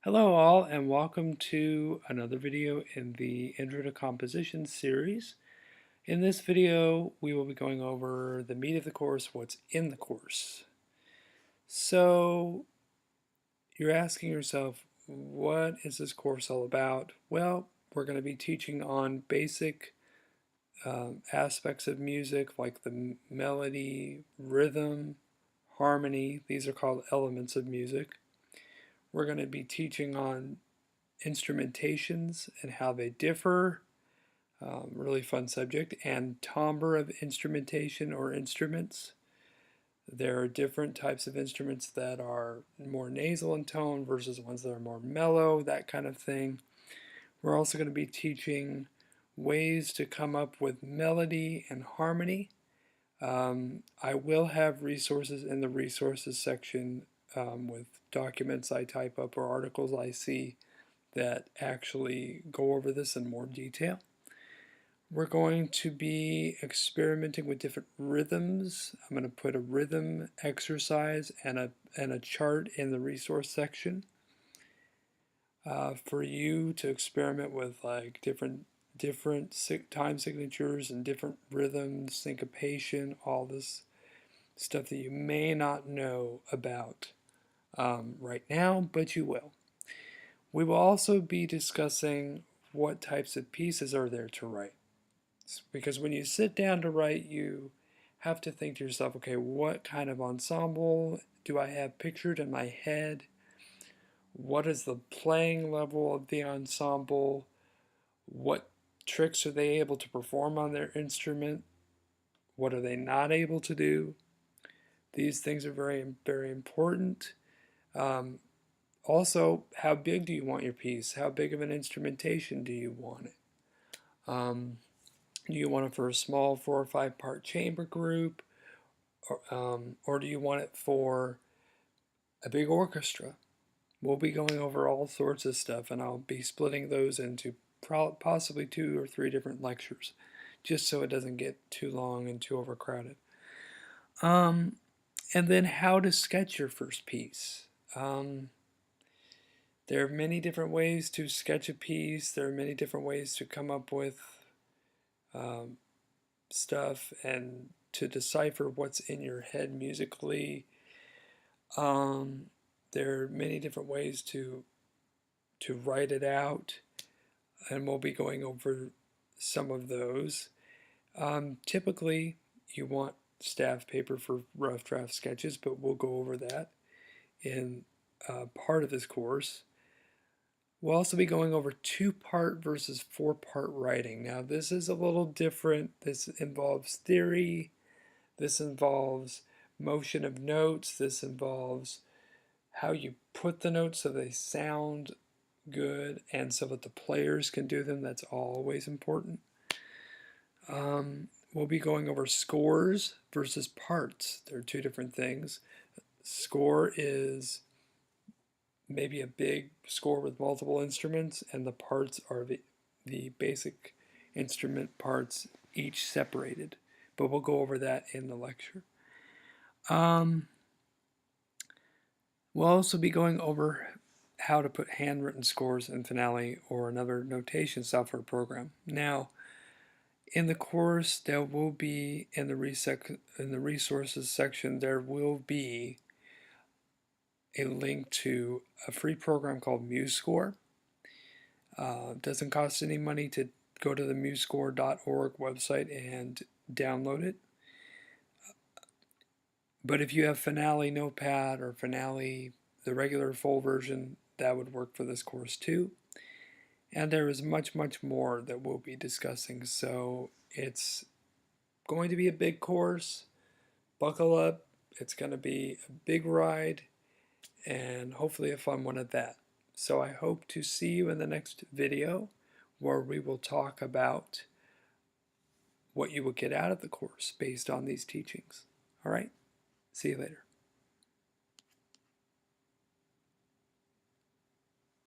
Hello all and welcome to another video in the Intro to Composition series. In this video we will be going over the meat of the course, what's in the course. So you're asking yourself, what is this course all about? Well, we're going to be teaching on basic aspects of music like the melody, rhythm, harmony. These are called elements of music. We're going to be teaching on instrumentations and how they differ. Really fun subject. And timbre of instrumentation or instruments. There are different types of instruments that are more nasal in tone versus ones that are more mellow, that kind of thing. We're also going to be teaching ways to come up with melody and harmony. I will have resources in the resources section with documents I type up or articles I see that actually go over this in more detail. We're going to be experimenting with different rhythms. I'm going to put a rhythm exercise and a chart in the resource section for you to experiment with, like different time signatures and different rhythms, syncopation, all this stuff that you may not know about right now, but you will. We will also be discussing what types of pieces are there to write. Because when you sit down to write, you have to think to yourself, okay, what kind of ensemble do I have pictured in my head? What is the playing level of the ensemble? What tricks are they able to perform on their instrument? What are they not able to do? These things are very, very important. Also, how big do you want your piece? How big of an instrumentation do you want it? Do you want it for a small 4 or 5 part chamber group? Or do you want it for a big orchestra? We'll be going over all sorts of stuff, and I'll be splitting those into possibly 2 or 3 different lectures, just so it doesn't get too long and too overcrowded. And then how to sketch your first piece. There are many different ways to sketch a piece. There are many different ways to come up with stuff and to decipher what's in your head musically. There are many different ways to write it out, and we'll be going over some of those. Typically, you want staff paper for rough draft sketches, but we'll go over that in part of this course. We'll also be going over 2-part versus 4-part writing. Now, this is a little different. This involves theory. This involves motion of notes. This involves how you put the notes so they sound good and so that the players can do them. That's always important. We'll be going over scores versus parts. They're 2 different things. Score is maybe a big score with multiple instruments, and the parts are the basic instrument parts, each separated. But we'll go over that in the lecture. We'll also be going over how to put handwritten scores in Finale or another notation software program. Now, in the course, there will be in the resources section, there will be a link to a free program called MuseScore. It doesn't cost any money to go to the musescore.org website and download it. But if you have Finale Notepad or Finale, the regular full version, that would work for this course too. And there is much, much more that we'll be discussing. So it's going to be a big course. Buckle up. It's going to be a big ride and hopefully a fun one at that. So I hope to see you in the next video where we will talk about what you will get out of the course based on these teachings. All right? See you later.